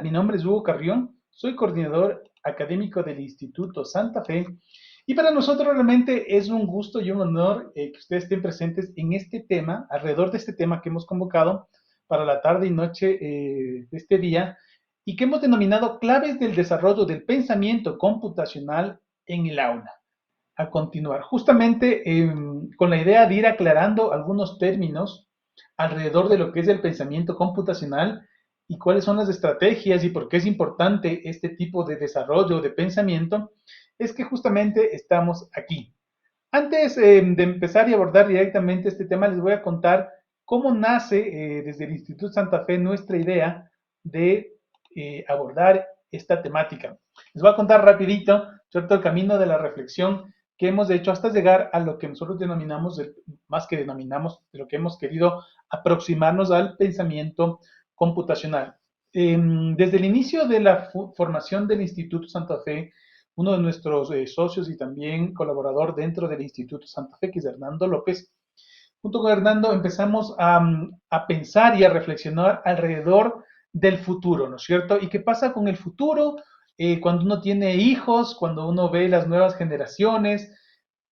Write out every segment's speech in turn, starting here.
Mi nombre es Hugo Carrión, soy coordinador académico del Instituto Santa Fe y para nosotros realmente es un gusto y un honor que ustedes estén presentes en este tema, alrededor de este tema que hemos convocado para la tarde y noche de este día y que hemos denominado claves del desarrollo del pensamiento computacional en el aula. A continuar, justamente con la idea de ir aclarando algunos términos alrededor de lo que es el pensamiento computacional y cuáles son las estrategias y por qué es importante este tipo de desarrollo de pensamiento, es que justamente estamos aquí. Antes de empezar y abordar directamente este tema, les voy a contar cómo nace desde el Instituto Santa Fe nuestra idea de abordar esta temática. Les voy a contar rapidito, ¿cierto?, el camino de la reflexión que hemos hecho hasta llegar a lo que nosotros denominamos, más que denominamos, de lo que hemos querido aproximarnos al pensamiento computacional. Desde el inicio de la formación del Instituto Santa Fe, uno de nuestros socios y también colaborador dentro del Instituto Santa Fe, que es Hernando López. Junto con Hernando empezamos a pensar y a reflexionar alrededor del futuro, ¿no es cierto? ¿Y qué pasa con el futuro? Cuando uno tiene hijos, cuando uno ve las nuevas generaciones,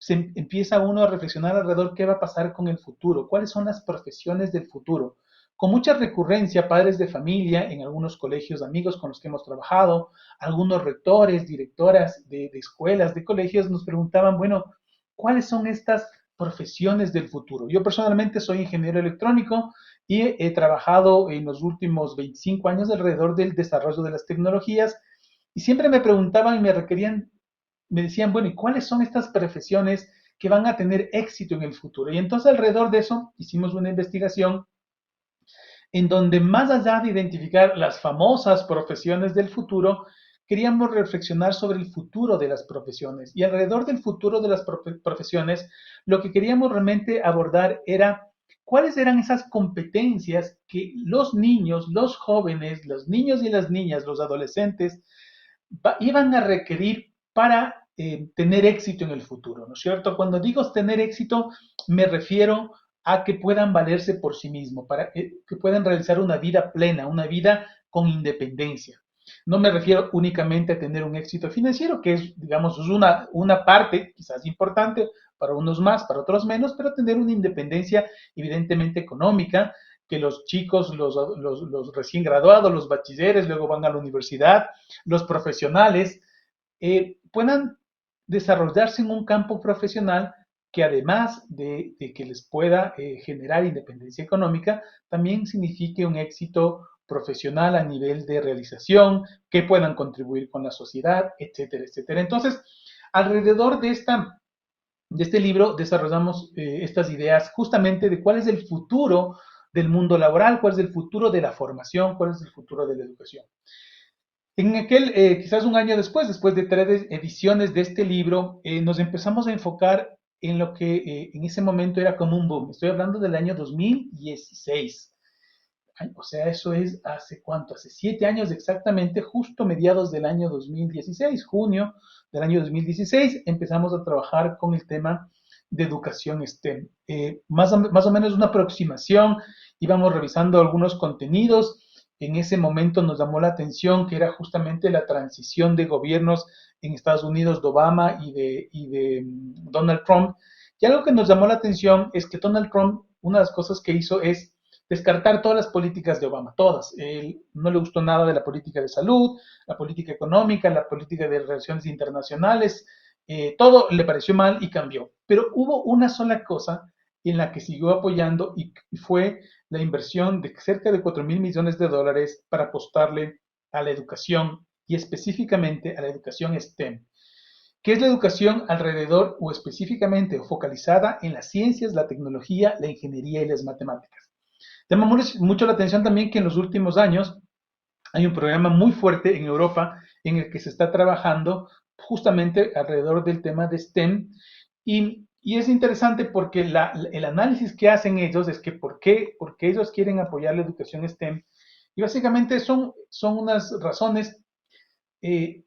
empieza uno a reflexionar alrededor qué va a pasar con el futuro, cuáles son las profesiones del futuro. Con mucha recurrencia, padres de familia en algunos colegios de amigos con los que hemos trabajado, algunos rectores, directoras de escuelas, de colegios, nos preguntaban, bueno, ¿cuáles son estas profesiones del futuro? Yo personalmente soy ingeniero electrónico y he trabajado en los últimos 25 años alrededor del desarrollo de las tecnologías y siempre me preguntaban y me decían, bueno, ¿y cuáles son estas profesiones que van a tener éxito en el futuro? Y entonces alrededor de eso hicimos una investigación en donde más allá de identificar las famosas profesiones del futuro, queríamos reflexionar sobre el futuro de las profesiones. Y alrededor del futuro de las profesiones, lo que queríamos realmente abordar era cuáles eran esas competencias que los niños, los jóvenes, los niños y las niñas, los adolescentes, iban a requerir para tener éxito en el futuro, ¿no es cierto? Cuando digo tener éxito, me refiero a que puedan valerse por sí mismos, para que puedan realizar una vida plena, una vida con independencia. No me refiero únicamente a tener un éxito financiero, que es, digamos, es una parte quizás importante para unos más, para otros menos, pero tener una independencia evidentemente económica, que los chicos, los recién graduados, los bachilleres, luego van a la universidad, los profesionales, puedan desarrollarse en un campo profesional que además de que les pueda generar independencia económica, también signifique un éxito profesional a nivel de realización, que puedan contribuir con la sociedad, etcétera, etcétera. Entonces, alrededor de este libro desarrollamos estas ideas justamente de cuál es el futuro del mundo laboral, cuál es el futuro de la formación, cuál es el futuro de la educación. En aquel, quizás un año después, después de 3 ediciones de este libro, nos empezamos a enfocar en lo que en ese momento era como un boom. Estoy hablando del año 2016. O sea, eso es hace cuánto, hace 7 años exactamente, justo mediados del año 2016, junio del año 2016, empezamos a trabajar con el tema de educación STEM. Más o menos una aproximación, íbamos revisando algunos contenidos. En ese momento nos llamó la atención que era justamente la transición de gobiernos en Estados Unidos de Obama y de Donald Trump. Y algo que nos llamó la atención es que Donald Trump, una de las cosas que hizo es descartar todas las políticas de Obama, todas. Él no le gustó nada de la política de salud, la política económica, la política de relaciones internacionales, todo le pareció mal y cambió. Pero hubo una sola cosa en la que siguió apoyando y fue la inversión de cerca de 4.000 millones de dólares para apostarle a la educación y específicamente a la educación STEM, que es la educación alrededor o específicamente o focalizada en las ciencias, la tecnología, la ingeniería y las matemáticas. Llama mucho la atención también que en los últimos años hay un programa muy fuerte en Europa en el que se está trabajando justamente alrededor del tema de STEM y es interesante porque el análisis que hacen ellos es que por qué ellos quieren apoyar la educación STEM y básicamente son unas razones, eh,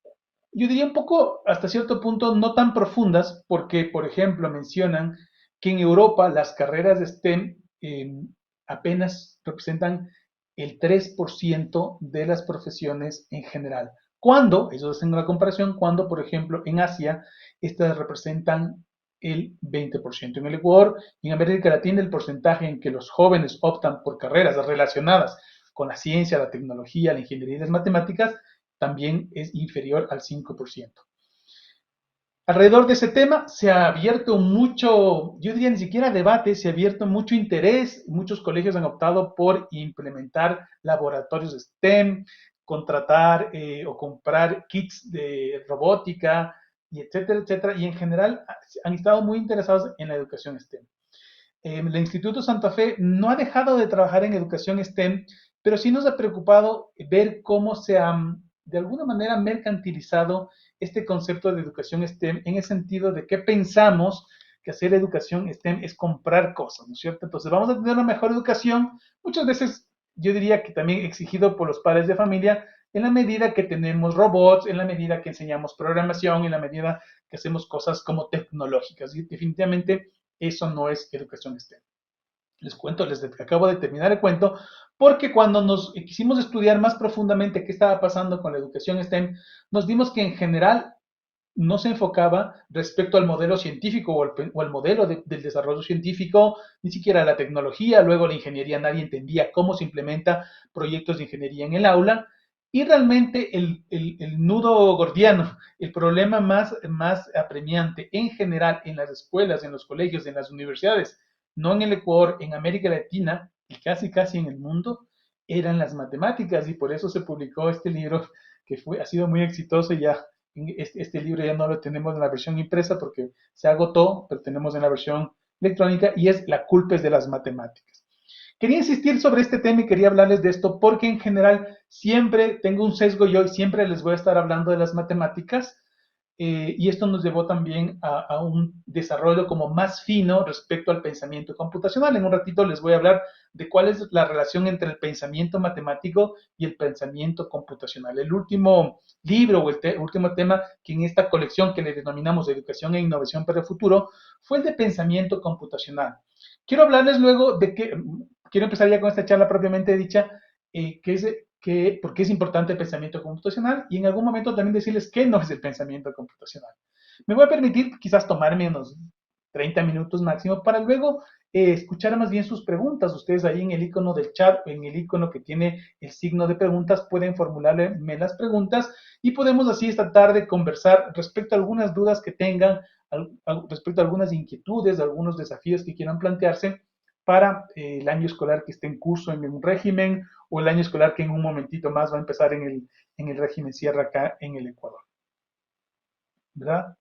yo diría un poco hasta cierto punto no tan profundas porque, por ejemplo, mencionan que en Europa las carreras de STEM apenas representan el 3% de las profesiones en general. Cuando, eso es en la comparación, cuando, por ejemplo, en Asia, estas representan el 20%. En el Ecuador y en América Latina, el porcentaje en que los jóvenes optan por carreras relacionadas con la ciencia, la tecnología, la ingeniería y las matemáticas también es inferior al 5%. Alrededor de ese tema se ha abierto mucho, yo diría ni siquiera debate, se ha abierto mucho interés. Muchos colegios han optado por implementar laboratorios de STEM, contratar o comprar kits de robótica, y etcétera, etcétera. Y en general han estado muy interesados en la educación STEM. El Instituto Santa Fe no ha dejado de trabajar en educación STEM, pero sí nos ha preocupado ver cómo se ha, de alguna manera, mercantilizado este concepto de educación STEM, en el sentido de que pensamos que hacer educación STEM es comprar cosas, ¿no es cierto? Entonces vamos a tener una mejor educación, muchas veces yo diría que también exigido por los padres de familia, en la medida que tenemos robots, en la medida que enseñamos programación, en la medida que hacemos cosas como tecnológicas. Y definitivamente eso no es educación STEM. Les cuento, les acabo de terminar el cuento, porque cuando nos quisimos estudiar más profundamente qué estaba pasando con la educación STEM, nos dimos que en general no se enfocaba respecto al modelo científico o al modelo del desarrollo científico, ni siquiera la tecnología, luego la ingeniería, nadie entendía cómo se implementa proyectos de ingeniería en el aula, y realmente el nudo gordiano, el problema más apremiante en general en las escuelas, en los colegios, en las universidades, no en el Ecuador, en América Latina y casi en el mundo, eran las matemáticas, y por eso se publicó este libro que ha sido muy exitoso. Y ya este libro ya no lo tenemos en la versión impresa porque se agotó, pero tenemos en la versión electrónica, y es La culpa es de las matemáticas. Quería insistir sobre este tema y quería hablarles de esto porque en general siempre tengo un sesgo yo y siempre les voy a estar hablando de las matemáticas, y esto nos llevó también a un desarrollo como más fino respecto al pensamiento computacional. En un ratito les voy a hablar de cuál es la relación entre el pensamiento matemático y el pensamiento computacional. El último libro o último tema que en esta colección que le denominamos Educación e Innovación para el Futuro fue el de pensamiento computacional. Quiero hablarles luego de que, quiero empezar ya con esta charla propiamente dicha, que es por qué es importante el pensamiento computacional, y en algún momento también decirles qué no es el pensamiento computacional. Me voy a permitir quizás tomarme unos 30 minutos máximo para luego escuchar más bien sus preguntas. Ustedes ahí en el icono del chat, en el icono que tiene el signo de preguntas, pueden formularme las preguntas y podemos así esta tarde conversar respecto a algunas dudas que tengan, respecto a algunas inquietudes, algunos desafíos que quieran plantearse para el año escolar que esté en curso en un régimen, o el año escolar que en un momentito más va a empezar en el régimen Sierra acá en el Ecuador, ¿verdad?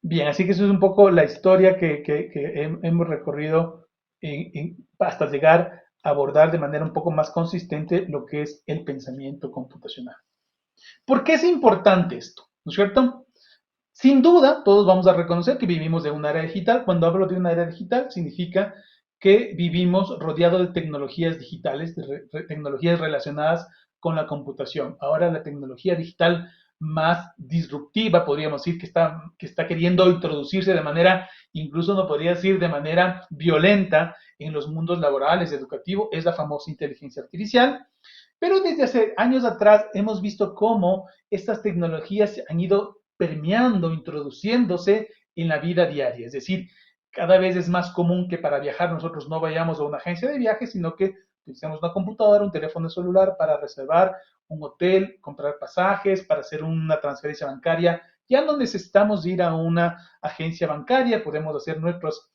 Bien, así que eso es un poco la historia que hemos recorrido hasta llegar a abordar de manera un poco más consistente lo que es el pensamiento computacional. ¿Por qué es importante esto? ¿No es cierto? Sin duda, todos vamos a reconocer que vivimos de una era digital. Cuando hablo de una era digital, significa que vivimos rodeado de tecnologías digitales, de tecnologías relacionadas con la computación. Ahora la tecnología digital más disruptiva, podríamos decir, que está queriendo introducirse de manera, incluso no podría decir de manera violenta, en los mundos laborales, educativos, es la famosa inteligencia artificial. Pero desde hace años atrás hemos visto cómo estas tecnologías han ido permeando, introduciéndose en la vida diaria. Es decir, cada vez es más común que para viajar nosotros no vayamos a una agencia de viajes, sino que utilicemos una computadora, un teléfono celular para reservar un hotel, comprar pasajes, para hacer una transferencia bancaria. Ya no necesitamos ir a una agencia bancaria, podemos hacer nuestras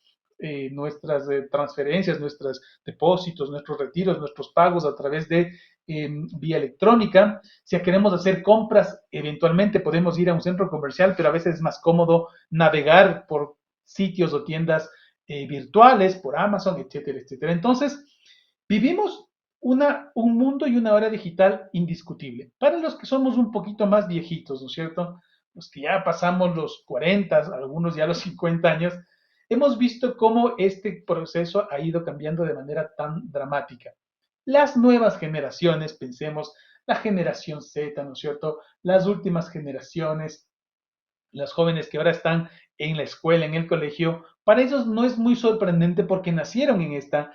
transferencias, nuestros depósitos, nuestros retiros, nuestros pagos a través de vía electrónica. Si queremos hacer compras, eventualmente podemos ir a un centro comercial, pero a veces es más cómodo navegar por sitios o tiendas virtuales, por Amazon, etcétera, etcétera. Entonces, vivimos un mundo y una hora digital indiscutible. Para los que somos un poquito más viejitos, ¿no es cierto? Los que ya pasamos los 40, algunos ya los 50 años, hemos visto cómo este proceso ha ido cambiando de manera tan dramática. Las nuevas generaciones, pensemos, la generación Z, ¿no es cierto? Las últimas generaciones Los jóvenes que ahora están en la escuela, en el colegio, para ellos no es muy sorprendente porque nacieron en esta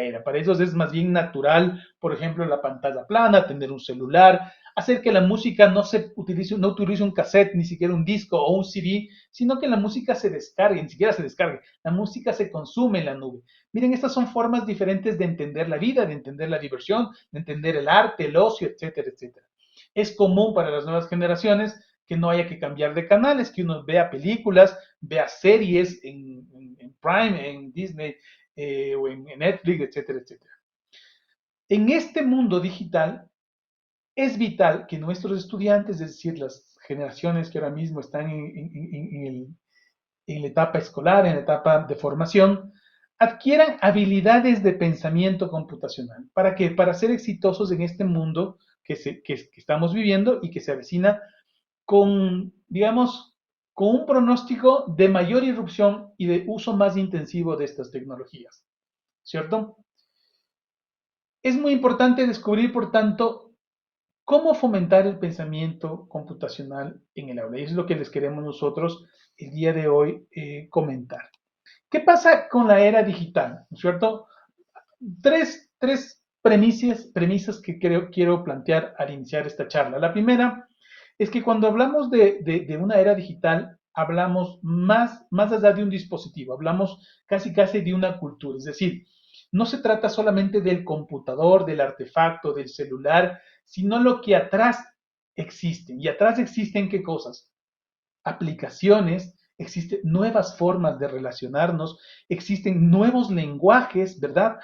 era. Para ellos es más bien natural, por ejemplo, la pantalla plana, tener un celular, hacer que la música no utilice un cassette, ni siquiera un disco o un CD, sino que la música se descargue, ni siquiera se descargue, la música se consume en la nube. Miren, estas son formas diferentes de entender la vida, de entender la diversión, de entender el arte, el ocio, etcétera, etcétera. Es común para las nuevas generaciones que no haya que cambiar de canales, que uno vea películas, vea series en Prime, en Disney o en Netflix, etcétera, etcétera. En este mundo digital es vital que nuestros estudiantes, es decir, las generaciones que ahora mismo están en la etapa escolar, en la etapa de formación, adquieran habilidades de pensamiento computacional. ¿Para qué? Para ser exitosos en este mundo que estamos viviendo y que se avecina con, digamos, con un pronóstico de mayor irrupción y de uso más intensivo de estas tecnologías, ¿cierto? Es muy importante descubrir, por tanto, cómo fomentar el pensamiento computacional en el aula. Y eso es lo que les queremos nosotros el día de hoy comentar. ¿Qué pasa con la era digital? ¿No es cierto? Tres premisas que quiero plantear al iniciar esta charla. La primera es que cuando hablamos de una era digital, hablamos más allá de un dispositivo, hablamos casi de una cultura. Es decir, no se trata solamente del computador, del artefacto, del celular, sino lo que atrás existen. ¿Y atrás existen qué cosas? Aplicaciones, existen nuevas formas de relacionarnos, existen nuevos lenguajes, ¿verdad?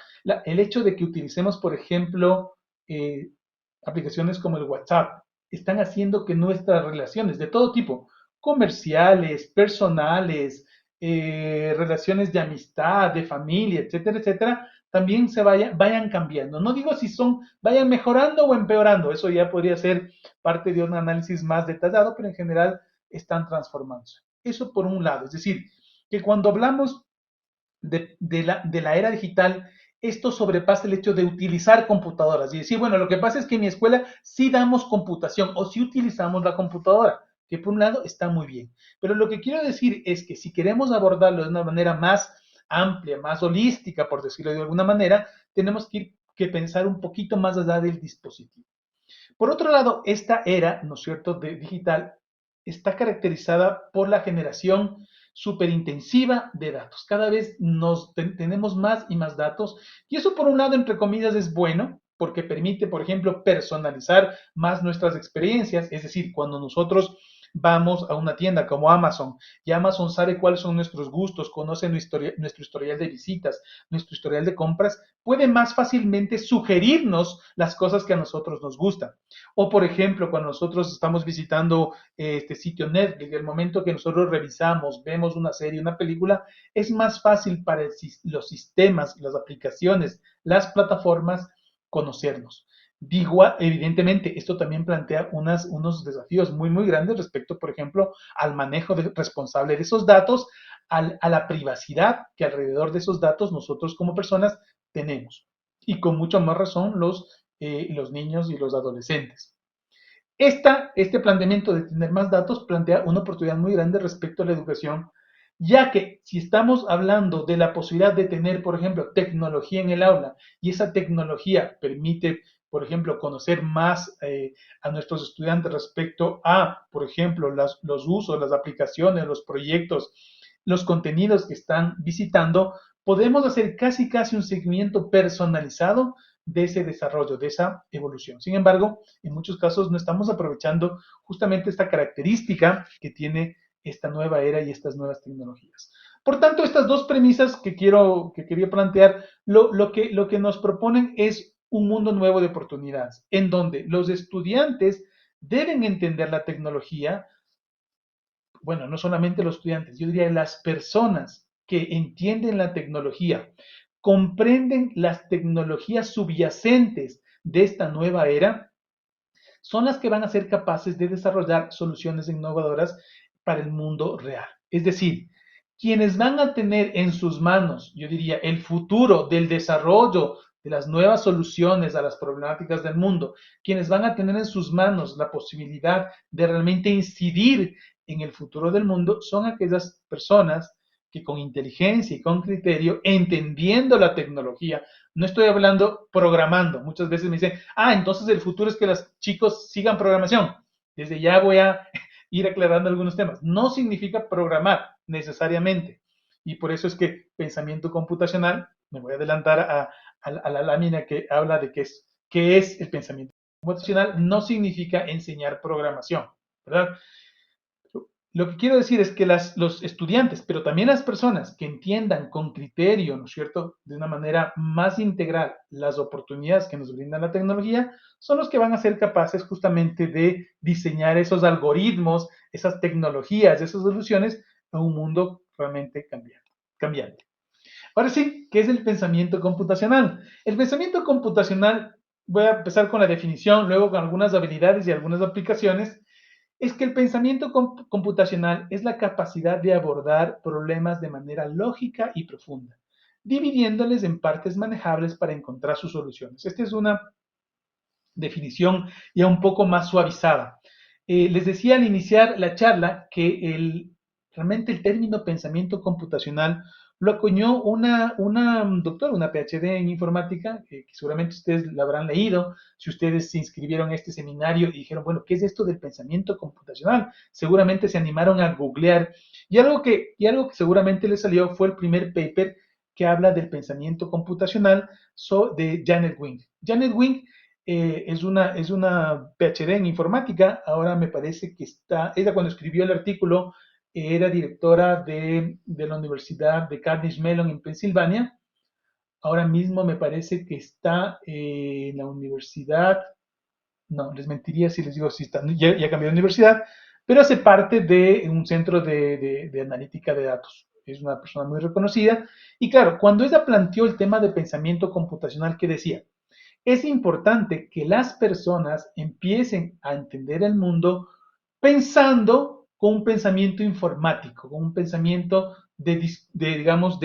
El hecho de que utilicemos, por ejemplo, eh, aplicaciones como el WhatsApp, están haciendo que nuestras relaciones de todo tipo, comerciales, personales, relaciones de amistad, de familia, etcétera, etcétera, también vayan cambiando. No digo si vayan mejorando o empeorando, eso ya podría ser parte de un análisis más detallado, pero en general están transformándose. Eso por un lado, es decir, que cuando hablamos de la era digital, esto sobrepasa el hecho de utilizar computadoras y decir, bueno, lo que pasa es que en mi escuela sí damos computación o sí utilizamos la computadora, que por un lado está muy bien. Pero lo que quiero decir es que si queremos abordarlo de una manera más amplia, más holística, por decirlo de alguna manera, tenemos que pensar un poquito más allá del dispositivo. Por otro lado, esta era, ¿no es cierto?, digital, está caracterizada por la generación superintensiva de datos. Cada vez tenemos más y más datos y eso por un lado, entre comillas, es bueno porque permite, por ejemplo, personalizar más nuestras experiencias, es decir, cuando nosotros vamos a una tienda como Amazon y Amazon sabe cuáles son nuestros gustos, conoce nuestro historial de visitas, nuestro historial de compras, puede más fácilmente sugerirnos las cosas que a nosotros nos gustan. O, por ejemplo, cuando nosotros estamos visitando este sitio Netflix, el momento que nosotros revisamos, vemos una serie, una película, es más fácil para los sistemas, las aplicaciones, las plataformas, conocernos. Digo, evidentemente, esto también plantea unos desafíos muy grandes respecto, por ejemplo, al manejo responsable de esos datos, a la privacidad que alrededor de esos datos nosotros como personas tenemos. Y con mucha más razón los niños y los adolescentes. Este planteamiento de tener más datos plantea una oportunidad muy grande respecto a la educación, ya que si estamos hablando de la posibilidad de tener, por ejemplo, tecnología en el aula y esa tecnología permite, por ejemplo, conocer más a nuestros estudiantes respecto a, por ejemplo, los usos, las aplicaciones, los proyectos, los contenidos que están visitando, podemos hacer casi un seguimiento personalizado de ese desarrollo, de esa evolución. Sin embargo, en muchos casos no estamos aprovechando justamente esta característica que tiene esta nueva era y estas nuevas tecnologías. Por tanto, estas dos premisas que quería plantear, lo que nos proponen es un mundo nuevo de oportunidades, en donde los estudiantes deben entender la tecnología, bueno, no solamente los estudiantes, yo diría las personas que entienden la tecnología, comprenden las tecnologías subyacentes de esta nueva era, son las que van a ser capaces de desarrollar soluciones innovadoras para el mundo real. Es decir, quienes van a tener en sus manos, yo diría, el futuro del desarrollo de las nuevas soluciones a las problemáticas del mundo, quienes van a tener en sus manos la posibilidad de realmente incidir en el futuro del mundo, son aquellas personas que con inteligencia y con criterio, entendiendo la tecnología, no estoy hablando programando. Muchas veces me dicen, entonces el futuro es que los chicos sigan programación. Desde ya voy a ir aclarando algunos temas. No significa programar necesariamente. Y por eso es que pensamiento computacional, me voy a adelantar a la lámina que habla de qué es el pensamiento computacional, no significa enseñar programación, ¿verdad? Lo que quiero decir es que los estudiantes, pero también las personas que entiendan con criterio, ¿no es cierto?, de una manera más integral las oportunidades que nos brinda la tecnología, son los que van a ser capaces justamente de diseñar esos algoritmos, esas tecnologías, esas soluciones a un mundo realmente cambiante. Ahora sí, ¿qué es el pensamiento computacional? El pensamiento computacional, voy a empezar con la definición, luego con algunas habilidades y algunas aplicaciones. Es que el pensamiento computacional es la capacidad de abordar problemas de manera lógica y profunda, dividiéndoles en partes manejables para encontrar sus soluciones. Esta es una definición ya un poco más suavizada. Les decía al iniciar la charla que realmente el término pensamiento computacional lo acuñó una doctora, una PhD en informática, que seguramente ustedes la habrán leído, si ustedes se inscribieron a este seminario y dijeron, bueno, ¿qué es esto del pensamiento computacional? Seguramente se animaron a googlear. Y algo que seguramente les salió fue el primer paper que habla del pensamiento computacional de Janet Wing. Janet Wing es una PhD en informática, ahora me parece que ella cuando escribió el artículo era directora de la Universidad de Carnegie Mellon en Pensilvania, ahora mismo me parece que está en la universidad, no, les mentiría si les digo si está, ya cambió de universidad, pero hace parte de un centro de analítica de datos. Es una persona muy reconocida. Y claro, cuando ella planteó el tema de pensamiento computacional, ¿qué decía? Es importante que las personas empiecen a entender el mundo pensando con un pensamiento informático, con un pensamiento digamos,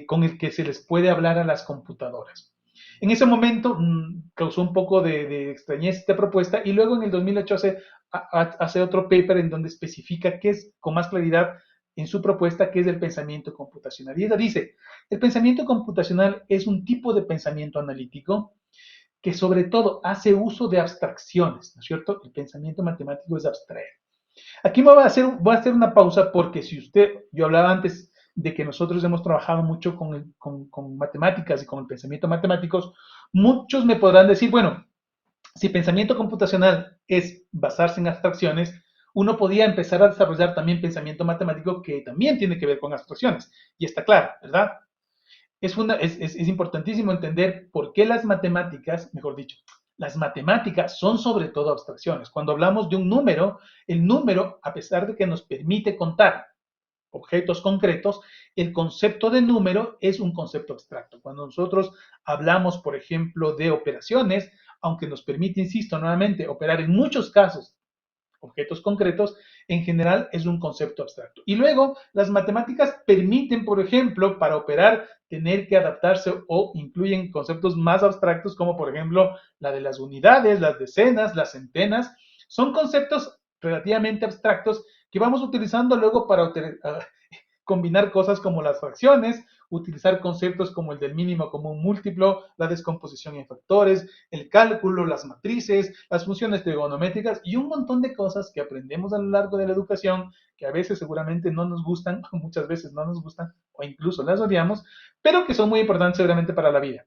con el que se les puede hablar a las computadoras. En ese momento causó un poco de extrañeza esta propuesta y luego en el 2008 hace otro paper en donde especifica qué es, con más claridad en su propuesta, qué es el pensamiento computacional. Y ella dice, el pensamiento computacional es un tipo de pensamiento analítico que sobre todo hace uso de abstracciones, ¿no es cierto? El pensamiento matemático es abstraer. Aquí voy a hacer una pausa porque yo hablaba antes de que nosotros hemos trabajado mucho con matemáticas y con el pensamiento matemáticos, muchos me podrán decir, bueno, si pensamiento computacional es basarse en abstracciones, uno podía empezar a desarrollar también pensamiento matemático que también tiene que ver con abstracciones. Y está claro, ¿verdad? Es importantísimo entender por qué las matemáticas, mejor dicho, las matemáticas son sobre todo abstracciones. Cuando hablamos de un número, el número, a pesar de que nos permite contar objetos concretos, el concepto de número es un concepto abstracto. Cuando nosotros hablamos, por ejemplo, de operaciones, aunque nos permite, insisto, nuevamente, operar en muchos casos objetos concretos, en general es un concepto abstracto. Y luego, las matemáticas permiten, por ejemplo, para operar, tener que adaptarse o incluyen conceptos más abstractos, como por ejemplo la de las unidades, las decenas, las centenas. Son conceptos relativamente abstractos que vamos utilizando luego para combinar cosas como las fracciones, utilizar conceptos como el del mínimo común múltiplo, la descomposición en factores, el cálculo, las matrices, las funciones trigonométricas y un montón de cosas que aprendemos a lo largo de la educación que a veces seguramente no nos gustan, o muchas veces no nos gustan, o incluso las odiamos, pero que son muy importantes seguramente para la vida.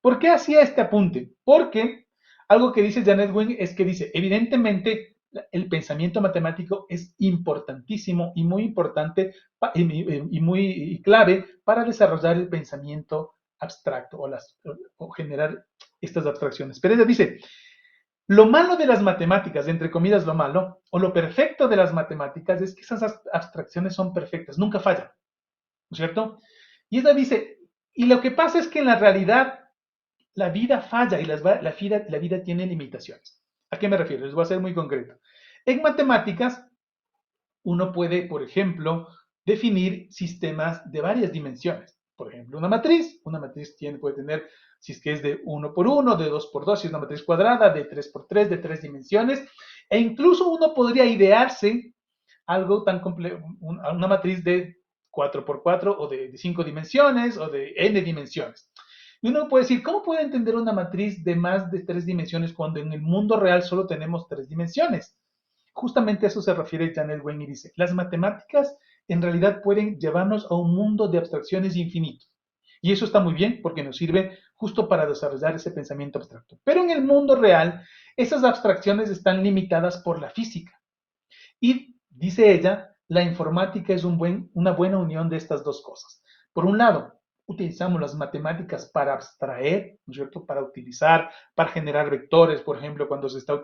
¿Por qué hacía este apunte? Porque algo que dice Janet Wing es que dice, evidentemente, el pensamiento matemático es importantísimo y muy importante y muy clave para desarrollar el pensamiento abstracto o generar estas abstracciones. Pero ella dice, lo malo de las matemáticas, entre comillas lo malo, o lo perfecto de las matemáticas es que esas abstracciones son perfectas, nunca fallan, ¿no es cierto? Y ella dice, y lo que pasa es que en la realidad la vida falla y la vida tiene limitaciones. ¿A qué me refiero? Les voy a ser muy concreto. En matemáticas, uno puede, por ejemplo, definir sistemas de varias dimensiones. Por ejemplo, una matriz puede tener si es que es de 1 por 1, de 2 por 2, si es una matriz cuadrada, de 3 por 3, de 3 dimensiones, e incluso uno podría idearse algo tan complejo, una matriz de 4 por 4 o de 5 dimensiones o de n dimensiones. Y uno puede decir, ¿cómo puede entender una matriz de más de 3 dimensiones cuando en el mundo real solo tenemos 3 dimensiones? Justamente a eso se refiere Janel Wayne y dice, las matemáticas en realidad pueden llevarnos a un mundo de abstracciones infinitos. Y eso está muy bien porque nos sirve justo para desarrollar ese pensamiento abstracto. Pero en el mundo real, esas abstracciones están limitadas por la física. Y dice ella, la informática es una buena unión de estas dos cosas. Por un lado, utilizamos las matemáticas para abstraer, ¿no es cierto? Para generar vectores, por ejemplo, cuando se está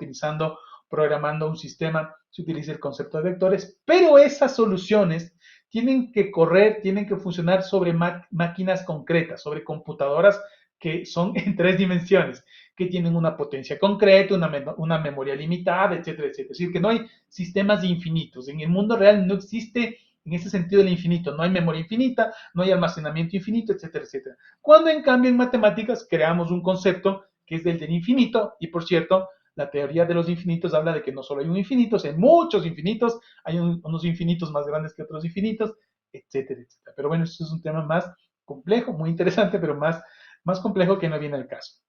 programando un sistema, se utiliza el concepto de vectores, pero esas soluciones tienen que correr, tienen que funcionar sobre máquinas concretas, sobre computadoras que son en 3 dimensiones, que tienen una potencia concreta, una memoria limitada, etcétera, etcétera. Es decir, que no hay sistemas infinitos. En el mundo real no existe en ese sentido el infinito. No hay memoria infinita, no hay almacenamiento infinito, etcétera, etcétera. Cuando en cambio en matemáticas creamos un concepto que es del infinito, y por cierto, la teoría de los infinitos habla de que no solo hay un infinito, hay muchos infinitos, hay unos infinitos más grandes que otros infinitos, etcétera, etcétera. Pero bueno, eso es un tema más complejo, muy interesante, pero más complejo que no viene al caso.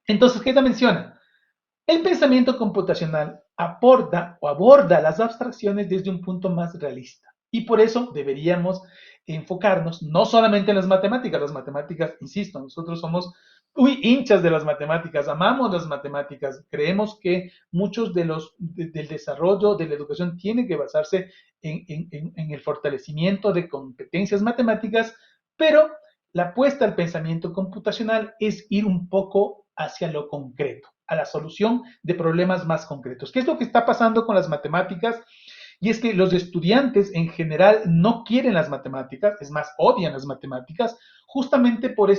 Entonces, ¿qué te menciona? El pensamiento computacional aborda las abstracciones desde un punto más realista. Y por eso deberíamos enfocarnos no solamente en las matemáticas, insisto, nosotros somos hinchas de las matemáticas, amamos las matemáticas, creemos que muchos del desarrollo de la educación tiene que basarse en el fortalecimiento de competencias matemáticas, pero la apuesta al pensamiento computacional es ir un poco hacia lo concreto, a la solución de problemas más concretos. ¿Qué es lo que está pasando con las matemáticas? Y es que los estudiantes en general no quieren las matemáticas, es más, odian las matemáticas, justamente por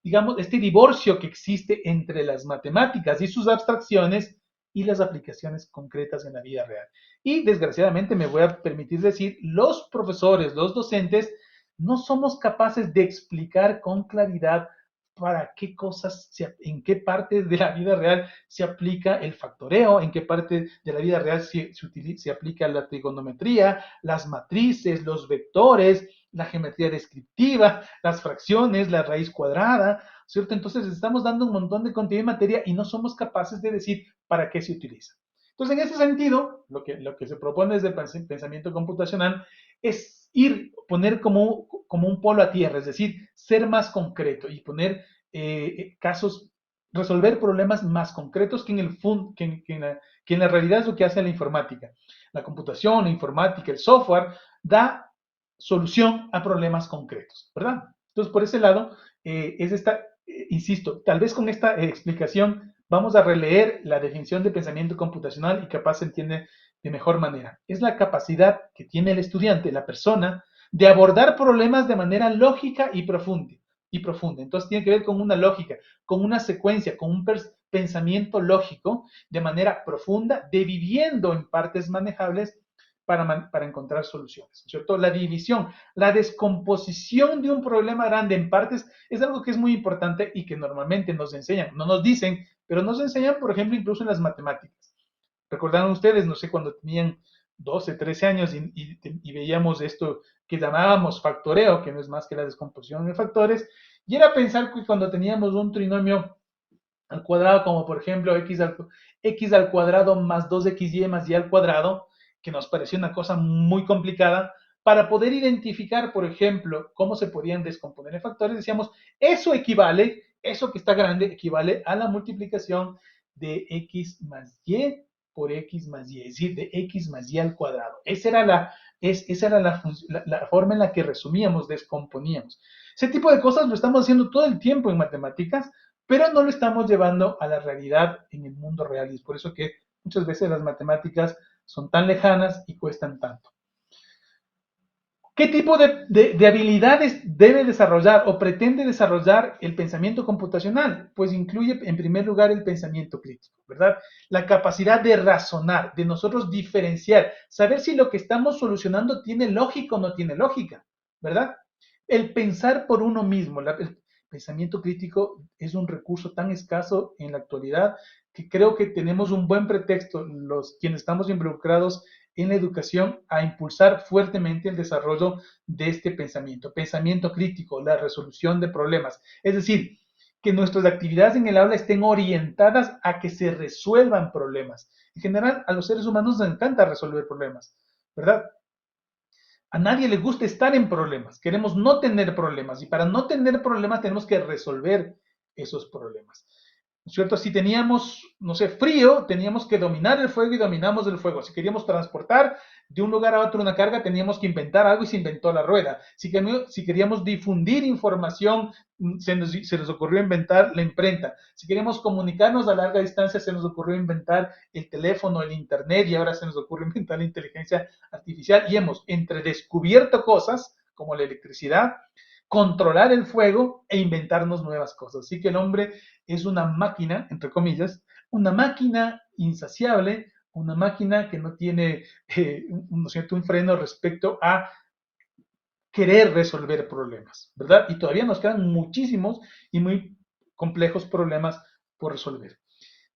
digamos, este divorcio que existe entre las matemáticas y sus abstracciones y las aplicaciones concretas en la vida real. Y desgraciadamente me voy a permitir decir, los profesores, los docentes, no somos capaces de explicar con claridad para qué cosas, en qué parte de la vida real se aplica el factoreo, en qué parte de la vida real se aplica la trigonometría, las matrices, los vectores, la geometría descriptiva, las fracciones, la raíz cuadrada, ¿cierto? Entonces estamos dando un montón de contenido y materia y no somos capaces de decir para qué se utiliza. Entonces, en ese sentido, lo que se propone desde el pensamiento computacional es poner como un polo a tierra, es decir, ser más concreto y poner casos, resolver problemas más concretos que en la realidad es lo que hace la informática. La computación, la informática, el software da solución a problemas concretos, ¿verdad? Entonces, por ese lado, insisto, tal vez con esta explicación vamos a releer la definición de pensamiento computacional y capaz se entiende de mejor manera. Es la capacidad que tiene el estudiante, la persona, de abordar problemas de manera lógica y profunda. Entonces tiene que ver con una lógica, con una secuencia, con un pensamiento lógico de manera profunda, dividiendo en partes manejables para encontrar soluciones, ¿cierto? La división, la descomposición de un problema grande en partes es algo que es muy importante y que normalmente nos enseñan, no nos dicen, pero nos enseñan, por ejemplo, incluso en las matemáticas. Recordaron ustedes, no sé, cuando tenían 12, 13 años y veíamos esto que llamábamos factoreo, que no es más que la descomposición de factores, y era pensar que cuando teníamos un trinomio al cuadrado, como por ejemplo x al cuadrado más 2xy más y al cuadrado, que nos pareció una cosa muy complicada, para poder identificar, por ejemplo, cómo se podían descomponer en factores, decíamos, eso que está grande, equivale a la multiplicación de x más y por x más y, es decir, de x más y al cuadrado. Esa era la forma en la que resumíamos, descomponíamos. Ese tipo de cosas lo estamos haciendo todo el tiempo en matemáticas, pero no lo estamos llevando a la realidad en el mundo real. Y es por eso que muchas veces las matemáticas son tan lejanas y cuestan tanto. ¿Qué tipo de habilidades debe desarrollar o pretende desarrollar el pensamiento computacional? Pues incluye en primer lugar el pensamiento crítico, ¿verdad? La capacidad de razonar, de nosotros diferenciar, saber si lo que estamos solucionando tiene lógica o no tiene lógica, ¿verdad? El pensar por uno mismo, el pensamiento crítico es un recurso tan escaso en la actualidad que creo que tenemos un buen pretexto, los quienes estamos involucrados en la educación, a impulsar fuertemente el desarrollo de este pensamiento crítico, la resolución de problemas. Es decir, que nuestras actividades en el aula estén orientadas a que se resuelvan problemas. En general, a los seres humanos nos encanta resolver problemas, ¿verdad? A nadie le gusta estar en problemas, queremos no tener problemas y para no tener problemas tenemos que resolver esos problemas. ¿No es cierto? Si teníamos, no sé, frío, teníamos que dominar el fuego y dominamos el fuego. Si queríamos transportar de un lugar a otro una carga, teníamos que inventar algo y se inventó la rueda. Si queríamos difundir información, se nos ocurrió inventar la imprenta. Si queríamos comunicarnos a larga distancia, se nos ocurrió inventar el teléfono, el internet y ahora se nos ocurre inventar la inteligencia artificial. Y hemos entre descubierto cosas como la electricidad, controlar el fuego e inventarnos nuevas cosas. Así que el hombre es una máquina, entre comillas, una máquina insaciable, una máquina que no tiene ¿no es cierto? Un freno respecto a querer resolver problemas, ¿verdad? Y todavía nos quedan muchísimos y muy complejos problemas por resolver.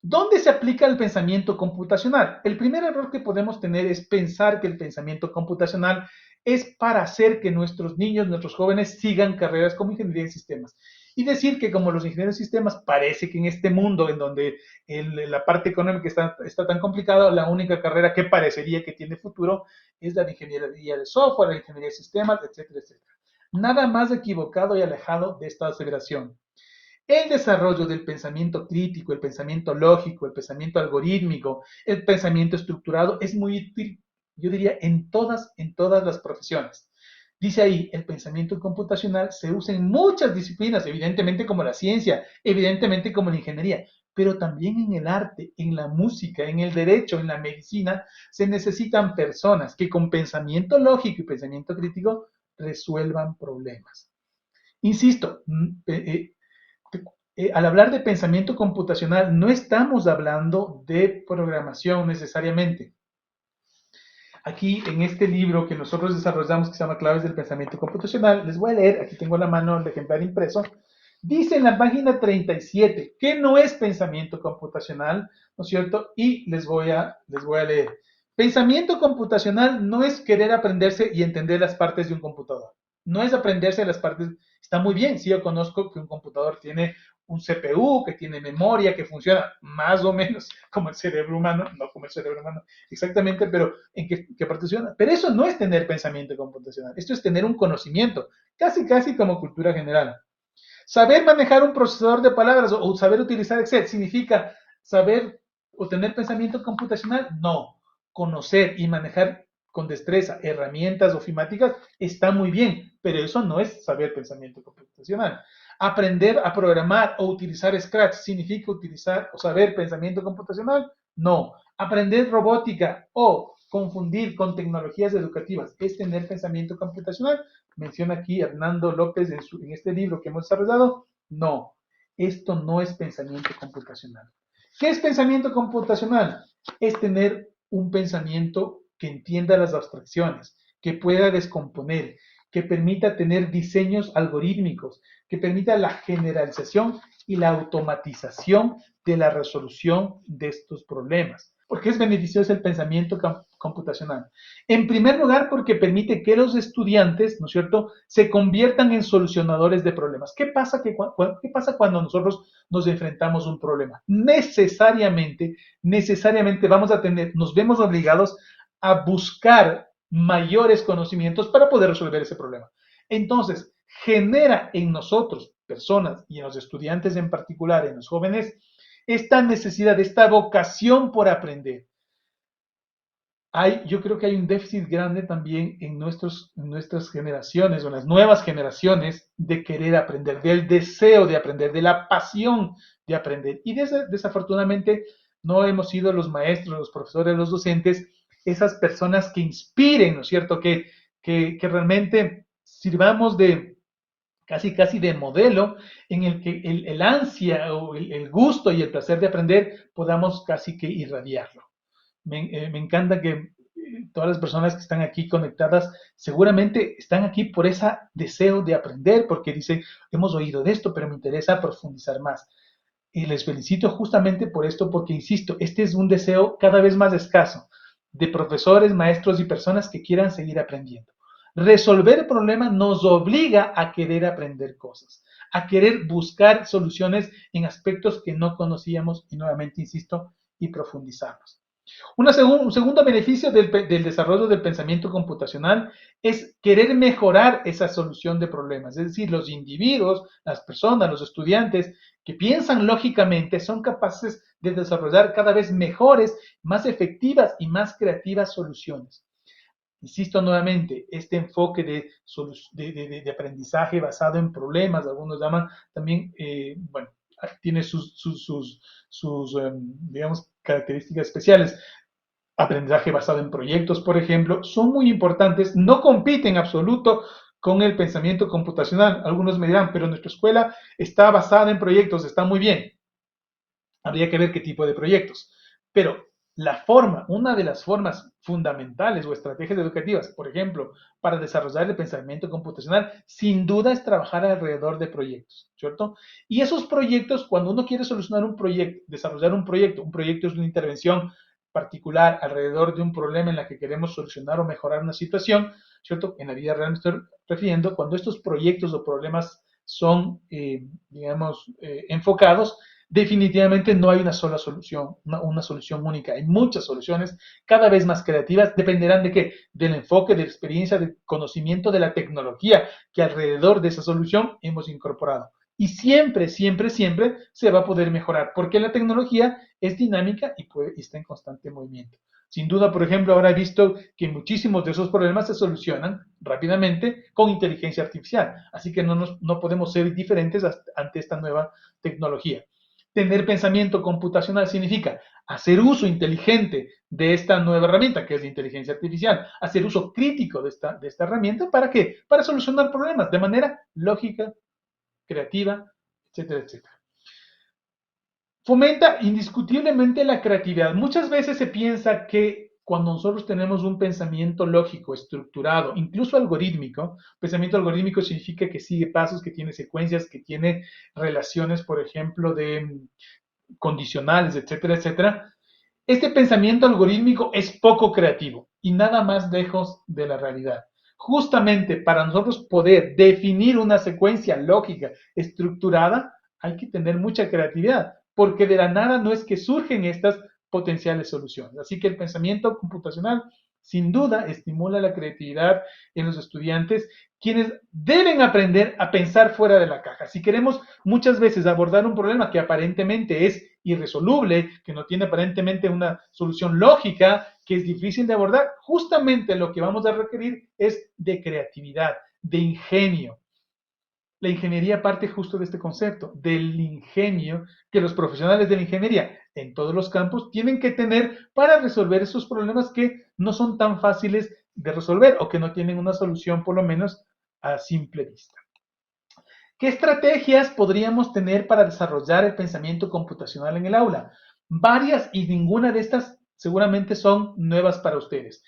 ¿Dónde se aplica el pensamiento computacional? El primer error que podemos tener es pensar que el pensamiento computacional es para hacer que nuestros niños, nuestros jóvenes sigan carreras como ingeniería de sistemas. Y decir que como los ingenieros de sistemas parece que en este mundo en donde la parte económica está tan complicada, la única carrera que parecería que tiene futuro es la de ingeniería de software, la de ingeniería de sistemas, etcétera, etcétera. Nada más equivocado y alejado de esta aseveración. El desarrollo del pensamiento crítico, el pensamiento lógico, el pensamiento algorítmico, el pensamiento estructurado es muy útil, yo diría, en todas las profesiones. Dice ahí, el pensamiento computacional se usa en muchas disciplinas, evidentemente como la ciencia, evidentemente como la ingeniería, pero también en el arte, en la música, en el derecho, en la medicina, se necesitan personas que con pensamiento lógico y pensamiento crítico resuelvan problemas. Insisto, al hablar de pensamiento computacional, no estamos hablando de programación necesariamente. Aquí en este libro que nosotros desarrollamos, que se llama Claves del Pensamiento Computacional, les voy a leer, aquí tengo a la mano el ejemplar impreso, dice en la página 37 que no es pensamiento computacional, ¿no es cierto? Y les voy a leer. Pensamiento computacional no es querer aprenderse y entender las partes de un computador. No es aprenderse las partes. Está muy bien, sí, yo conozco que un computador tiene un CPU, que tiene memoria, que funciona más o menos como el cerebro humano, no como el cerebro humano exactamente, pero en qué parte funciona. Pero eso no es tener pensamiento computacional, esto es tener un conocimiento, casi como cultura general. Saber manejar un procesador de palabras o saber utilizar Excel significa saber o tener pensamiento computacional. No, conocer y manejar con destreza herramientas ofimáticas está muy bien, pero eso no es saber pensamiento computacional. Aprender a programar o utilizar Scratch significa utilizar o saber pensamiento computacional. No, aprender robótica o confundir con tecnologías educativas es tener pensamiento computacional. Menciona aquí Hernando López en este libro que hemos desarrollado. No, esto no es pensamiento computacional. ¿Qué es pensamiento computacional? Es tener un pensamiento que entienda las abstracciones, que pueda descomponer, que permita tener diseños algorítmicos, que permita la generalización y la automatización de la resolución de estos problemas. ¿Por qué es beneficioso el pensamiento computacional? En primer lugar, porque permite que los estudiantes, ¿no es cierto?, se conviertan en solucionadores de problemas. ¿Qué pasa cuando nosotros nos enfrentamos a un problema? Necesariamente nos vemos obligados a buscar mayores conocimientos para poder resolver ese problema. Entonces, genera en nosotros, personas y en los estudiantes en particular, en los jóvenes, esta necesidad, esta vocación por aprender. Yo creo que hay un déficit grande también en nuestras generaciones o en las nuevas generaciones de querer aprender, del deseo de aprender, de la pasión de aprender. Y desafortunadamente no hemos sido los maestros, los profesores, los docentes, esas personas que inspiren, ¿no es cierto? Que realmente sirvamos de casi de modelo en el que el ansia o el gusto y el placer de aprender podamos casi que irradiarlo. Me encanta que todas las personas que están aquí conectadas seguramente están aquí por ese deseo de aprender, porque dicen, hemos oído de esto, pero me interesa profundizar más. Y les felicito justamente por esto, porque insisto, este es un deseo cada vez más escaso de profesores, maestros y personas que quieran seguir aprendiendo. Resolver el problema nos obliga a querer aprender cosas, a querer buscar soluciones en aspectos que no conocíamos y nuevamente, insisto, y profundizarlos. Un segundo beneficio del desarrollo del pensamiento computacional es querer mejorar esa solución de problemas. Es decir, los individuos, las personas, los estudiantes que piensan lógicamente son capaces de desarrollar cada vez mejores, más efectivas y más creativas soluciones. Insisto nuevamente, este enfoque de aprendizaje basado en problemas, algunos llaman también, bueno, tiene sus digamos, características especiales. Aprendizaje basado en proyectos, por ejemplo, son muy importantes, no compiten en absoluto con el pensamiento computacional. Algunos me dirán, pero nuestra escuela está basada en proyectos, está muy bien. Habría que ver qué tipo de proyectos. Pero la forma, una de las formas fundamentales o estrategias educativas, por ejemplo, para desarrollar el pensamiento computacional, sin duda es trabajar alrededor de proyectos, ¿cierto? Y esos proyectos, cuando uno quiere solucionar un proyecto, desarrollar un proyecto es una intervención particular alrededor de un problema en la que queremos solucionar o mejorar una situación, ¿cierto? En la vida real me estoy refiriendo, cuando estos proyectos o problemas son, digamos, enfocados, definitivamente no hay una sola solución, una solución única. Hay muchas soluciones, cada vez más creativas, dependerán de qué, del enfoque, de la experiencia, del conocimiento de la tecnología que alrededor de esa solución hemos incorporado. Y siempre, siempre, siempre se va a poder mejorar, porque la tecnología es dinámica y está en constante movimiento. Sin duda, por ejemplo, ahora he visto que muchísimos de esos problemas se solucionan rápidamente con inteligencia artificial, así que no podemos ser diferentes ante esta nueva tecnología. Tener pensamiento computacional significa hacer uso inteligente de esta nueva herramienta, que es la inteligencia artificial, hacer uso crítico de esta herramienta, ¿para qué? Para solucionar problemas de manera lógica, creativa, etcétera, etcétera. Fomenta indiscutiblemente la creatividad. Muchas veces se piensa que cuando nosotros tenemos un pensamiento lógico, estructurado, incluso algorítmico, pensamiento algorítmico significa que sigue pasos, que tiene secuencias, que tiene relaciones, por ejemplo, de condicionales, etcétera, etcétera. Este pensamiento algorítmico es poco creativo y nada más lejos de la realidad. Justamente para nosotros poder definir una secuencia lógica estructurada, hay que tener mucha creatividad, porque de la nada no es que surgen estas potenciales soluciones. Así que el pensamiento computacional sin duda estimula la creatividad en los estudiantes, quienes deben aprender a pensar fuera de la caja. Si queremos muchas veces abordar un problema que aparentemente es irresoluble, que no tiene aparentemente una solución lógica, que es difícil de abordar, justamente lo que vamos a requerir es de creatividad, de ingenio. La ingeniería parte justo de este concepto, del ingenio que los profesionales de la ingeniería en todos los campos tienen que tener para resolver esos problemas que no son tan fáciles de resolver o que no tienen una solución por lo menos a simple vista. ¿Qué estrategias podríamos tener para desarrollar el pensamiento computacional en el aula? Varias y ninguna de estas seguramente son nuevas para ustedes.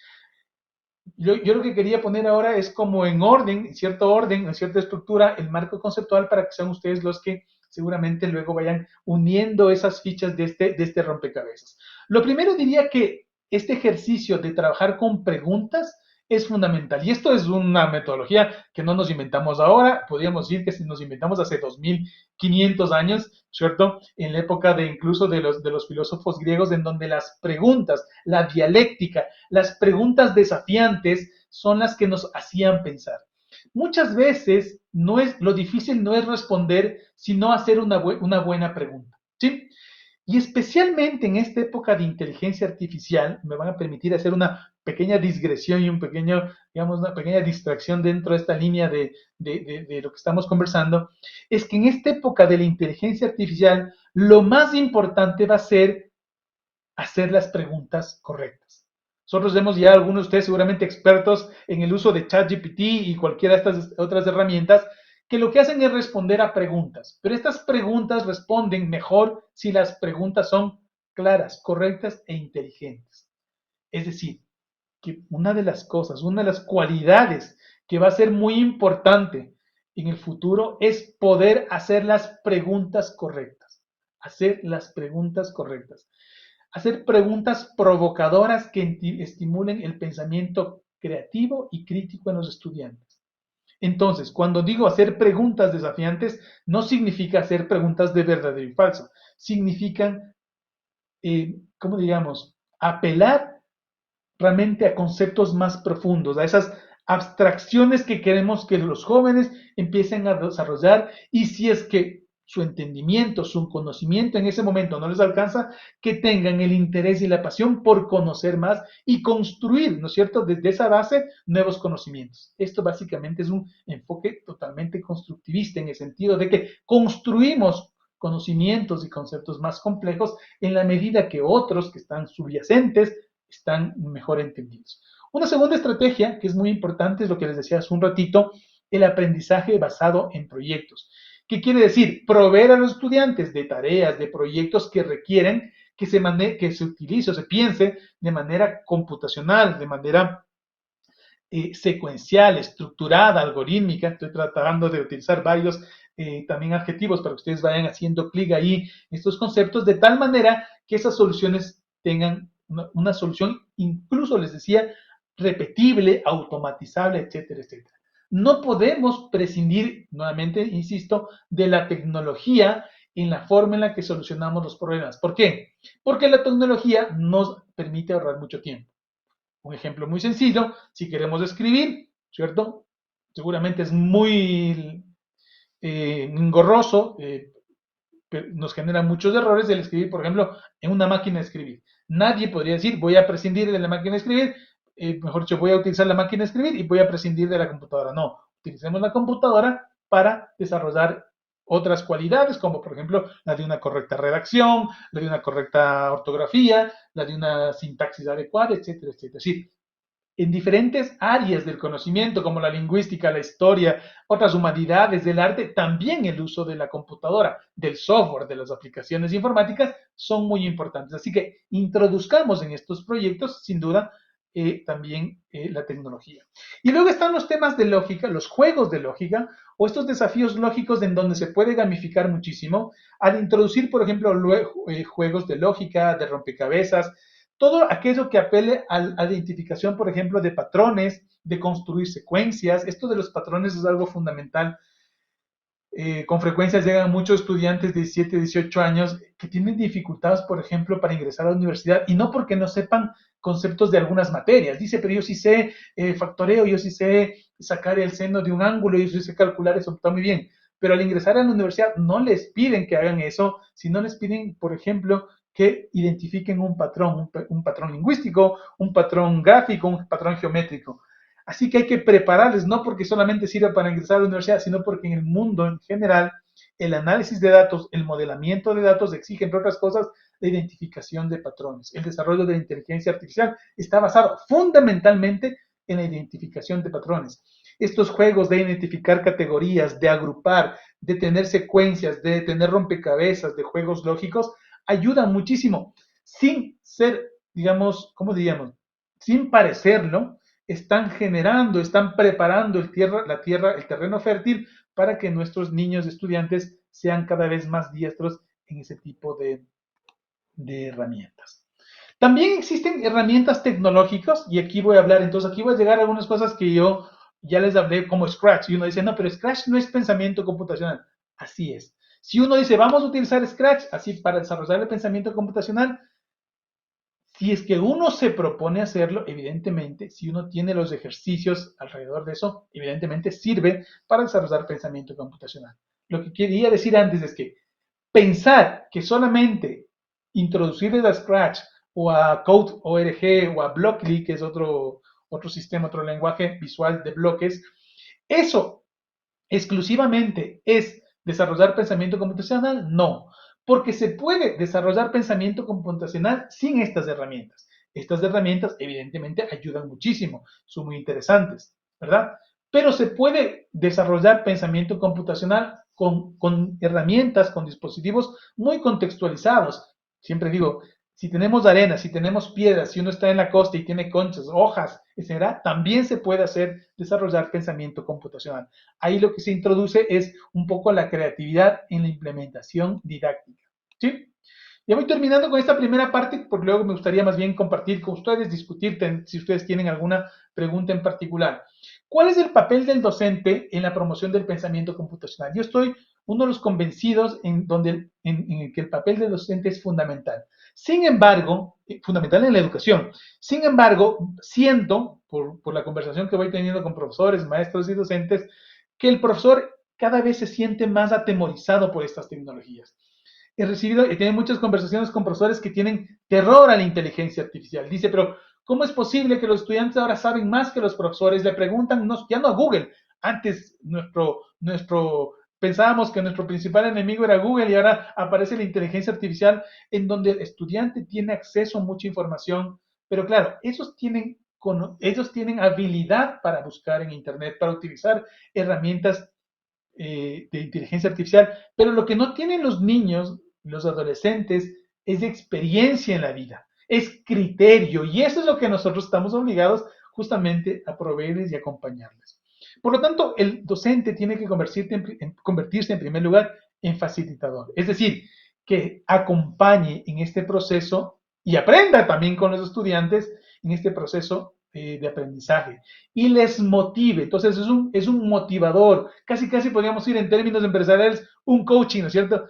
Yo lo que quería poner ahora es como en orden, en cierta estructura, el marco conceptual para que sean ustedes los que seguramente luego vayan uniendo esas fichas de este rompecabezas. Lo primero diría que este ejercicio de trabajar con preguntas es fundamental. Y esto es una metodología que no nos inventamos ahora, podríamos decir que si nos inventamos hace 2500 años, ¿cierto? En la época de incluso de los filósofos griegos, en donde las preguntas, la dialéctica, las preguntas desafiantes son las que nos hacían pensar. Muchas veces lo difícil no es responder, sino hacer una buena pregunta, ¿sí? Y especialmente en esta época de inteligencia artificial, me van a permitir hacer una pequeña digresión y digamos, una pequeña distracción dentro de esta línea de lo que estamos conversando, es que en esta época de la inteligencia artificial, lo más importante va a ser hacer las preguntas correctas. Nosotros vemos ya algunos de ustedes seguramente expertos en el uso de ChatGPT y cualquiera de estas otras herramientas que lo que hacen es responder a preguntas, pero estas preguntas responden mejor si las preguntas son claras, correctas e inteligentes. Es decir, que una de las cosas, una de las cualidades que va a ser muy importante en el futuro es poder hacer las preguntas correctas. Hacer las preguntas correctas. Hacer preguntas provocadoras que estimulen el pensamiento creativo y crítico en los estudiantes. Entonces, cuando digo hacer preguntas desafiantes, no significa hacer preguntas de verdadero y falso. Significan, ¿cómo digamos? Apelar realmente a conceptos más profundos, a esas abstracciones que queremos que los jóvenes empiecen a desarrollar y si es que su entendimiento, su conocimiento en ese momento no les alcanza, que tengan el interés y la pasión por conocer más y construir, ¿no es cierto?, desde esa base nuevos conocimientos. Esto básicamente es un enfoque totalmente constructivista en el sentido de que construimos conocimientos y conceptos más complejos en la medida que otros que están subyacentes están mejor entendidos. Una segunda estrategia que es muy importante es lo que les decía hace un ratito, el aprendizaje basado en proyectos. ¿Qué quiere decir? Proveer a los estudiantes de tareas, de proyectos que requieren que se utilice o se piense de manera computacional, de manera secuencial, estructurada, algorítmica. Estoy tratando de utilizar varios también adjetivos para que ustedes vayan haciendo clic ahí en estos conceptos, de tal manera que esas soluciones tengan una solución, incluso les decía, repetible, automatizable, etcétera, etcétera. No podemos prescindir, nuevamente, insisto, de la tecnología en la forma en la que solucionamos los problemas. ¿Por qué? Porque la tecnología nos permite ahorrar mucho tiempo. Un ejemplo muy sencillo, si queremos escribir, ¿cierto? Seguramente es muy engorroso, nos genera muchos errores el escribir, por ejemplo, en una máquina de escribir. Nadie podría decir, voy a prescindir de la máquina de escribir, mejor dicho, voy a utilizar la máquina de escribir y voy a prescindir de la computadora. No, utilicemos la computadora para desarrollar otras cualidades, como por ejemplo la de una correcta redacción, la de una correcta ortografía, la de una sintaxis adecuada, etcétera, etcétera. Es decir, en diferentes áreas del conocimiento, como la lingüística, la historia, otras humanidades del arte, también el uso de la computadora, del software, de las aplicaciones informáticas, son muy importantes. Así que introduzcamos en estos proyectos, sin duda, también la tecnología. Y luego están los temas de lógica, los juegos de lógica, o estos desafíos lógicos en donde se puede gamificar muchísimo, al introducir, por ejemplo, juegos de lógica, de rompecabezas, todo aquello que apele a la identificación, por ejemplo, de patrones, de construir secuencias. Esto de los patrones es algo fundamental. Con frecuencia llegan muchos estudiantes de 17, 18 años que tienen dificultades, por ejemplo, para ingresar a la universidad, y no porque no sepan conceptos de algunas materias. Dice, pero yo sí sé factoreo, yo sí sé sacar el seno de un ángulo, yo sí sé calcular, eso está muy bien. Pero al ingresar a la universidad no les piden que hagan eso, sino les piden, por ejemplo, que identifiquen un patrón lingüístico, un patrón gráfico, un patrón geométrico. Así que hay que prepararles, no porque solamente sirva para ingresar a la universidad, sino porque en el mundo en general el análisis de datos, el modelamiento de datos exige, entre otras cosas, la identificación de patrones. El desarrollo de la inteligencia artificial está basado fundamentalmente en la identificación de patrones. Estos juegos de identificar categorías, de agrupar, de tener secuencias, de tener rompecabezas, de juegos lógicos, ayudan muchísimo, sin ser, digamos, ¿cómo diríamos? Sin parecerlo, están generando, están preparando el terreno fértil para que nuestros niños estudiantes sean cada vez más diestros en ese tipo de herramientas. También existen herramientas tecnológicas, y aquí voy a hablar, entonces aquí voy a llegar a algunas cosas que yo ya les hablé, como Scratch, y uno dice, no, pero Scratch no es pensamiento computacional. Así es. Si uno dice, vamos a utilizar Scratch así para desarrollar el pensamiento computacional, si es que uno se propone hacerlo, evidentemente, si uno tiene los ejercicios alrededor de eso, evidentemente sirve para desarrollar pensamiento computacional. Lo que quería decir antes es que pensar que solamente introducirle a Scratch o a Code.org o a Blockly, que es otro sistema, otro lenguaje visual de bloques, eso exclusivamente es desarrollar pensamiento computacional, no, porque se puede desarrollar pensamiento computacional sin estas herramientas. Estas herramientas evidentemente ayudan muchísimo, son muy interesantes, ¿verdad? Pero se puede desarrollar pensamiento computacional con herramientas, con dispositivos muy contextualizados. Siempre digo, Si tenemos arena, si tenemos piedras, si uno está en la costa y tiene conchas, hojas, etcétera, también se puede desarrollar pensamiento computacional. Ahí lo que se introduce es un poco la creatividad en la implementación didáctica. ¿Sí? Ya voy terminando con esta primera parte, porque luego me gustaría más bien compartir con ustedes, discutir si ustedes tienen alguna pregunta en particular. ¿Cuál es el papel del docente en la promoción del pensamiento computacional? Yo estoy uno de los convencidos en que el papel del docente es fundamental. Sin embargo, fundamental en la educación. Sin embargo, siento, por la conversación que voy teniendo con profesores, maestros y docentes, que el profesor cada vez se siente más atemorizado por estas tecnologías. He tenido muchas conversaciones con profesores que tienen terror a la inteligencia artificial. Dice, pero ¿cómo es posible que los estudiantes ahora saben más que los profesores? Le preguntan, no, ya no a Google. Antes pensábamos que nuestro principal enemigo era Google y ahora aparece la inteligencia artificial en donde el estudiante tiene acceso a mucha información. Pero claro, ellos tienen habilidad para buscar en Internet, para utilizar herramientas de inteligencia artificial, pero lo que no tienen los niños, los adolescentes, es experiencia en la vida, es criterio, y eso es lo que nosotros estamos obligados justamente a proveerles y acompañarles. Por lo tanto, el docente tiene que convertirse en primer lugar en facilitador, es decir, que acompañe en este proceso y aprenda también con los estudiantes en este proceso de aprendizaje y les motive. Entonces es un motivador, casi podríamos ir en términos empresariales, un coaching, ¿no es cierto?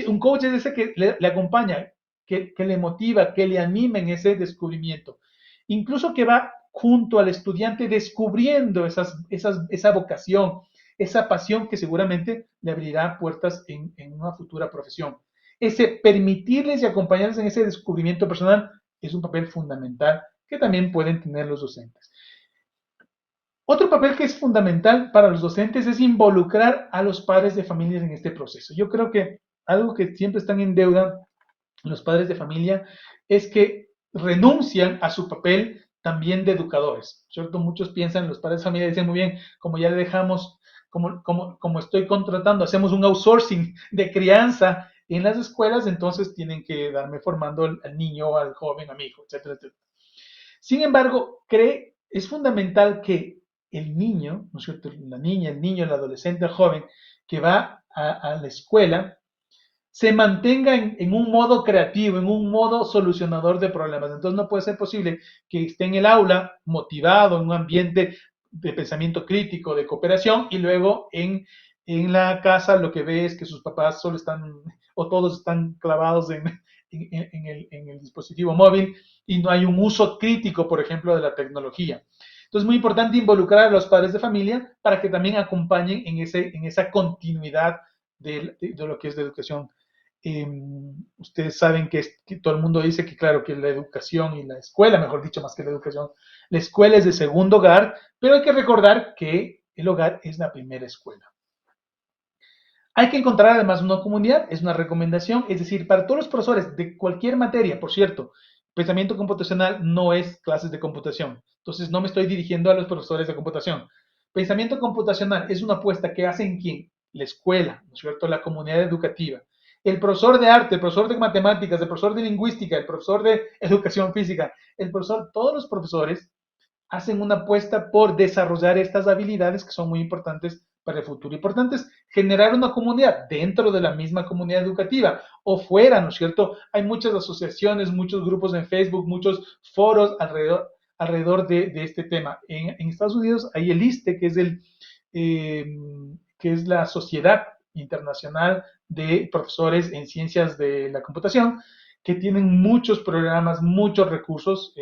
Un coach es ese que le acompaña, que le motiva, que le anima en ese descubrimiento. Incluso que va junto al estudiante descubriendo esa vocación, esa pasión que seguramente le abrirá puertas en una futura profesión. Ese permitirles y acompañarles en ese descubrimiento personal es un papel fundamental que también pueden tener los docentes. Otro papel que es fundamental para los docentes es involucrar a los padres de familia en este proceso. Yo creo que algo que siempre están en deuda los padres de familia es que renuncian a su papel también de educadores, ¿cierto? Muchos piensan, los padres de familia dicen muy bien, como ya le dejamos, como estoy contratando, hacemos un outsourcing de crianza en las escuelas, entonces tienen que darme formando al niño, al joven, a mi hijo, etcétera, etcétera. Sin embargo, es fundamental que el niño, ¿no es cierto? La niña, el niño, el adolescente, el joven que va a la escuela, se mantenga en un modo creativo, en un modo solucionador de problemas. Entonces no puede ser posible que esté en el aula motivado, en un ambiente de pensamiento crítico, de cooperación, y luego la casa lo que ve es que sus papás solo están, o todos están clavados en el dispositivo móvil y no hay un uso crítico, por ejemplo, de la tecnología. Entonces es muy importante involucrar a los padres de familia para que también acompañen en esa continuidad de lo que es la educación. Ustedes saben que todo el mundo dice que, claro, que la educación y la escuela, mejor dicho, más que la educación, la escuela es de segundo hogar, pero hay que recordar que el hogar es la primera escuela. Hay que encontrar además una comunidad, es una recomendación, es decir, para todos los profesores de cualquier materia, por cierto, pensamiento computacional no es clases de computación, entonces no me estoy dirigiendo a los profesores de computación. Pensamiento computacional es una apuesta que hacen quién, la escuela, ¿no es cierto?, la comunidad educativa. El profesor de arte, el profesor de matemáticas, el profesor de lingüística, el profesor de educación física, todos los profesores hacen una apuesta por desarrollar estas habilidades que son muy importantes para el futuro. Importante es generar una comunidad dentro de la misma comunidad educativa o fuera, ¿no es cierto? Hay muchas asociaciones, muchos grupos en Facebook, muchos foros alrededor de este tema. En Estados Unidos hay el ISTE, eh, que es la Sociedad Internacional de Profesores en Ciencias de la Computación, que tienen muchos programas, muchos recursos.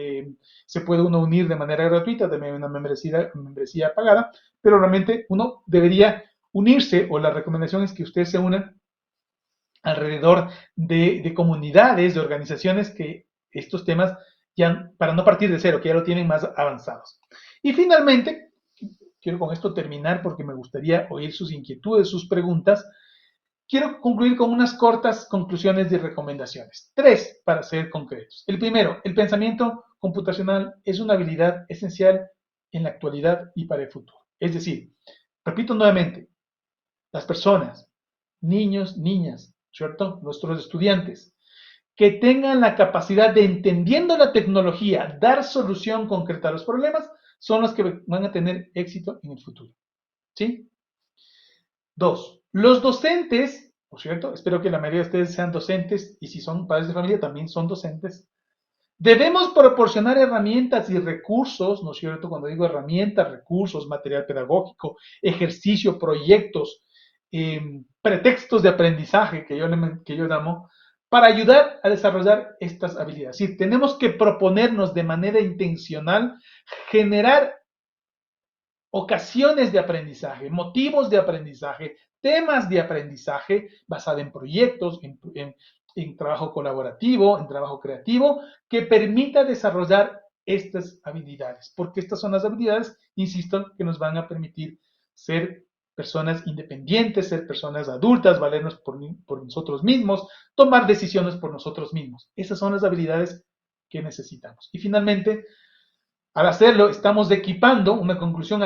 Se puede uno unir de manera gratuita, también una membresía pagada, pero realmente uno debería unirse, o la recomendación es que usted se una alrededor de comunidades, de organizaciones que estos temas ya, para no partir de cero, que ya lo tienen más avanzados. Y finalmente, quiero con esto terminar porque me gustaría oír sus inquietudes, sus preguntas. Quiero concluir con unas cortas conclusiones y recomendaciones. 3 para ser concretos. El primero, el pensamiento computacional es una habilidad esencial en la actualidad y para el futuro. Es decir, repito nuevamente, las personas, niños, niñas, ¿cierto? Nuestros estudiantes, que tengan la capacidad de, entendiendo la tecnología, dar solución concreta a los problemas, son los que van a tener éxito en el futuro. ¿Sí? Dos, los docentes, por cierto, espero que la mayoría de ustedes sean docentes y si son padres de familia también son docentes. Debemos proporcionar herramientas y recursos, ¿no es cierto? Cuando digo herramientas, recursos, material pedagógico, ejercicio, proyectos, pretextos de aprendizaje que yo llamo, para ayudar a desarrollar estas habilidades. Es decir, tenemos que proponernos de manera intencional generar ocasiones de aprendizaje, motivos de aprendizaje, temas de aprendizaje basado en proyectos, en trabajo colaborativo, en trabajo creativo, que permita desarrollar estas habilidades, porque estas son las habilidades, insisto, que nos van a permitir ser personas independientes, ser personas adultas, valernos por nosotros mismos, tomar decisiones por nosotros mismos. Esas son las habilidades que necesitamos. Y finalmente, al hacerlo, estamos equipando, una conclusión,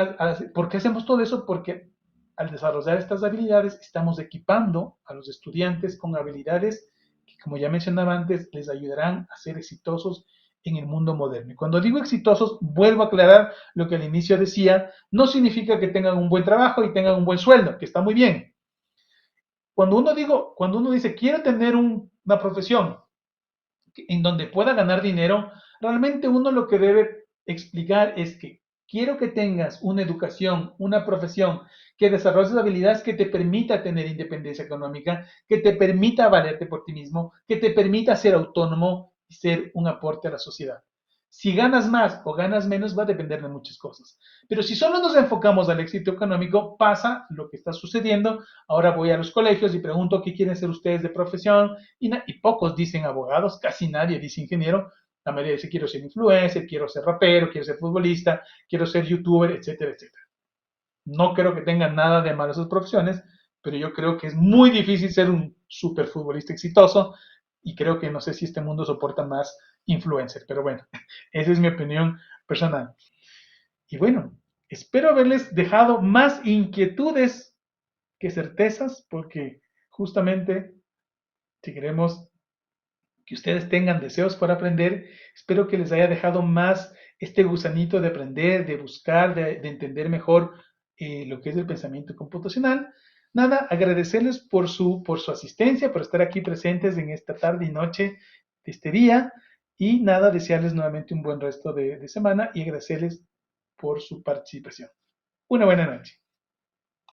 ¿por qué hacemos todo eso? Porque al desarrollar estas habilidades, estamos equipando a los estudiantes con habilidades que, como ya mencionaba antes, les ayudarán a ser exitosos en el mundo moderno. Y cuando digo exitosos, vuelvo a aclarar lo que al inicio decía, no significa que tengan un buen trabajo y tengan un buen sueldo, que está muy bien. Cuando uno dice, quiero tener una profesión en donde pueda ganar dinero, realmente uno lo que debe explicar es que quiero que tengas una educación, una profesión, que desarrolles habilidades que te permita tener independencia económica, que te permita valerte por ti mismo, que te permita ser autónomo y ser un aporte a la sociedad. Si ganas más o ganas menos va a depender de muchas cosas. Pero si solo nos enfocamos al éxito económico, pasa lo que está sucediendo. Ahora voy a los colegios y pregunto qué quieren ser ustedes de profesión y pocos dicen abogados, casi nadie dice ingeniero. La mayoría dice quiero ser influencer, quiero ser rapero, quiero ser futbolista, quiero ser youtuber, etcétera, etcétera. No creo que tengan nada de malo esas profesiones, pero yo creo que es muy difícil ser un super futbolista exitoso y creo que no sé si este mundo soporta más influencer, pero bueno, esa es mi opinión personal. Y bueno, espero haberles dejado más inquietudes que certezas, porque justamente si queremos que ustedes tengan deseos por aprender, espero que les haya dejado más este gusanito de aprender, de buscar, de entender mejor lo que es el pensamiento computacional. Nada, agradecerles por su asistencia, por estar aquí presentes en esta tarde y noche de este día. Y nada, desearles nuevamente un buen resto de semana y agradecerles por su participación. Una buena noche.